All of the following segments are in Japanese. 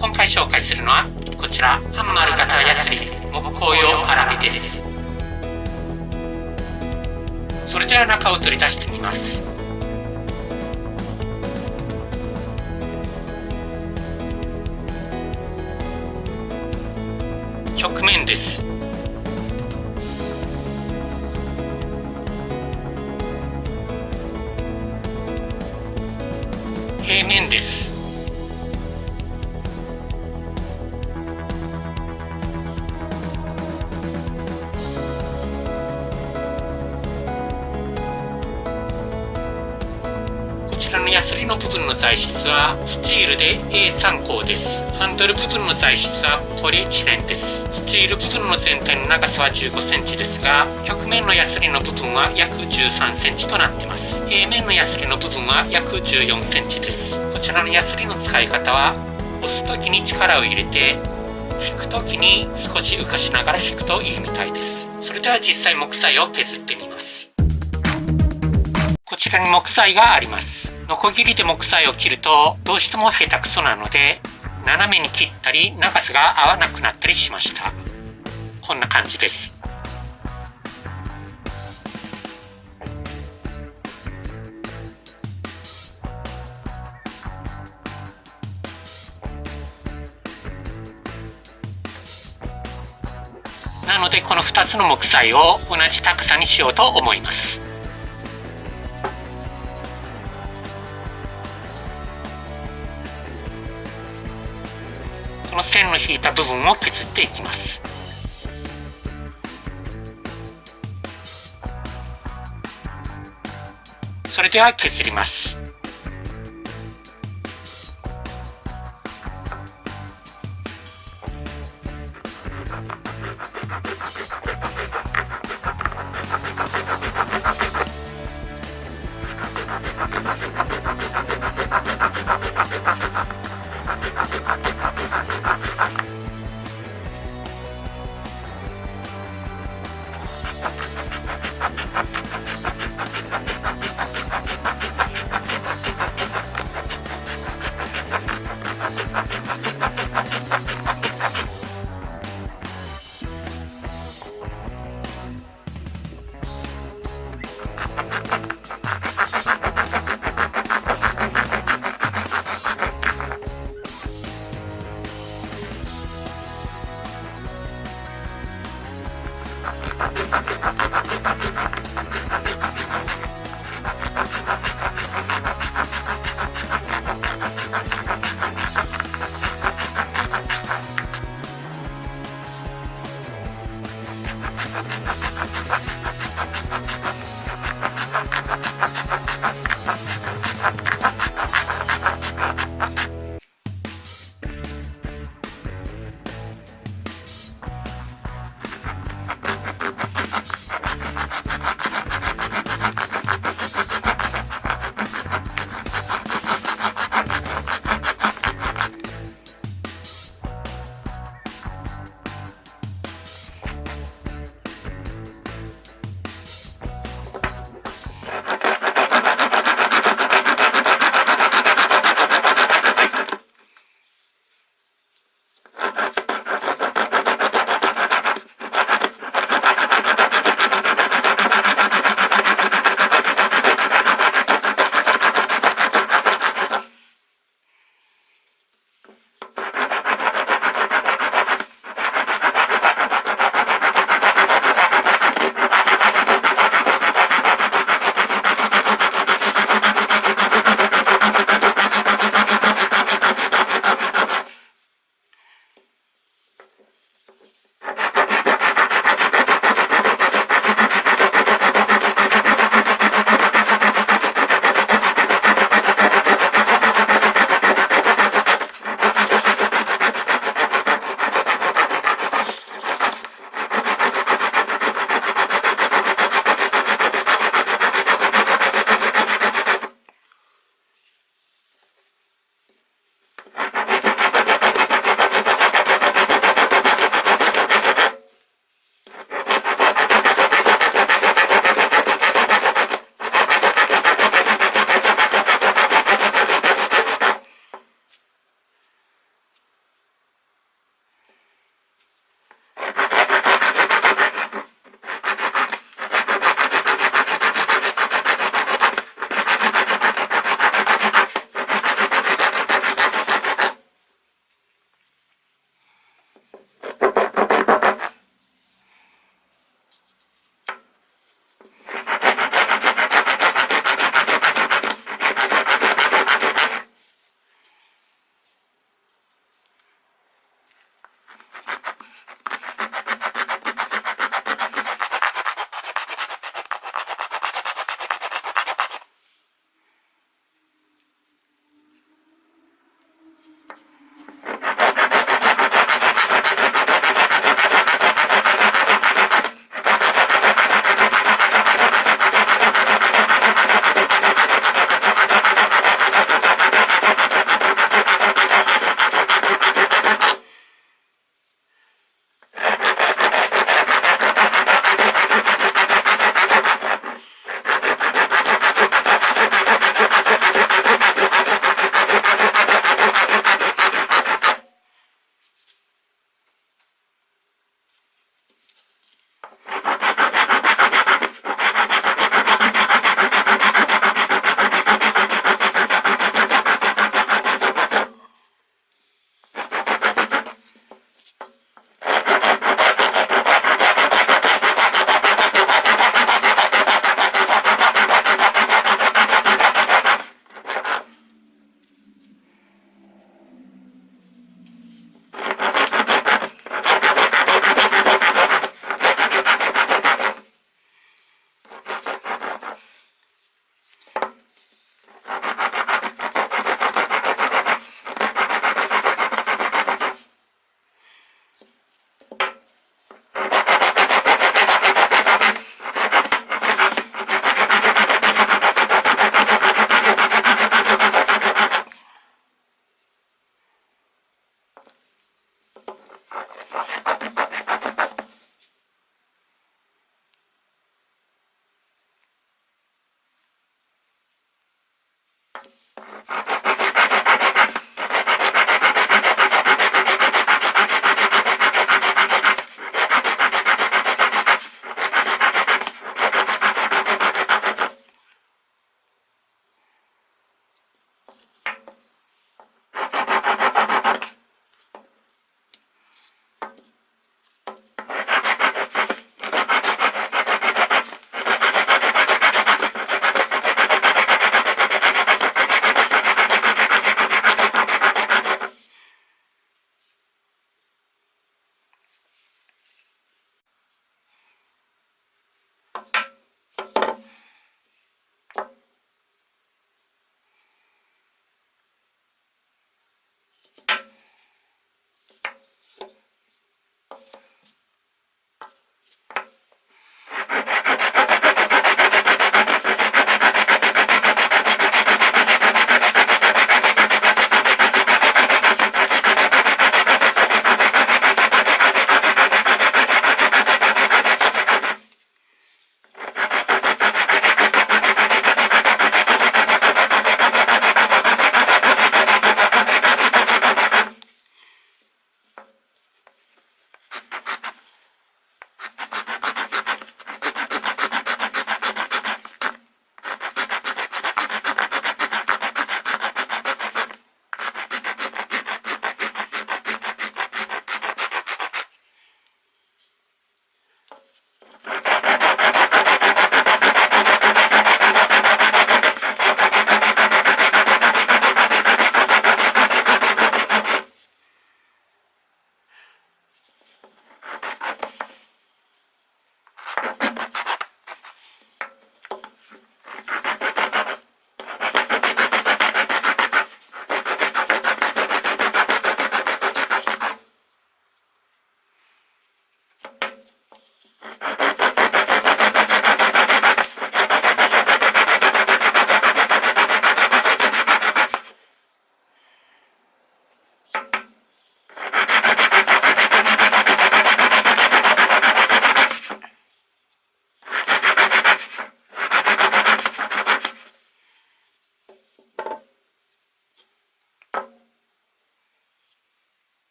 今回紹介するのはこちら、半丸型ヤスリ木工用粗目です。それでは中を取り出してみます。曲面です。平面です。こちらのヤスリの部分の材質はスチールで A3 鋼です。ハンドル部分の材質はポリエチレンです。スチール部分の全体の長さは15センチですが、曲面のヤスリの部分は約13センチとなっています。平面のヤスリの部分は約14センチです。こちらのヤスリの使い方は、押すときに力を入れて、引くときに少し浮かしながら引くといいみたいです。それでは実際木材を削ってみます。こちらに木材があります。ノコギリで木材を切るとどうしても下手くそなので、斜めに切ったり長さが合わなくなったりしました。こんな感じです。なのでこの2つの木材を同じ高さにしようと思います。この線の引いた部分を削っていきます。それでは削ります。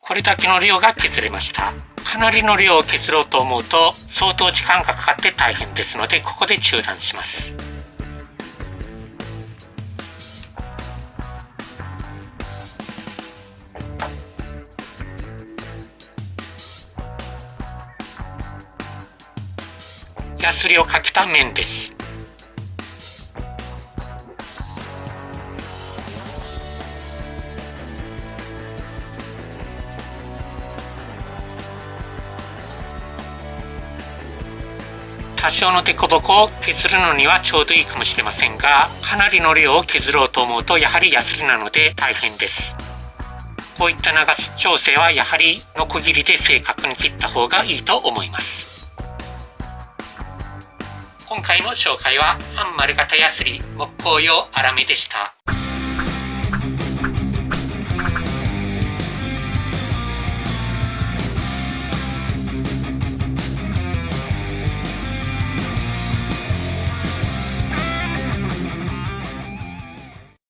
これだけの量が削れました。かなりの量を削ろうと思うと相当時間がかかって大変ですので、ここで中断します。ヤスリをかけた面です。多少の凸凹を削るのにはちょうどいいかもしれませんが、かなりの量を削ろうと思うとやはりヤスリなので大変です。こういった長さ調整はやはりノコギリで正確に切った方がいいと思います。今回の紹介は半丸型ヤスリ木工用粗目でした。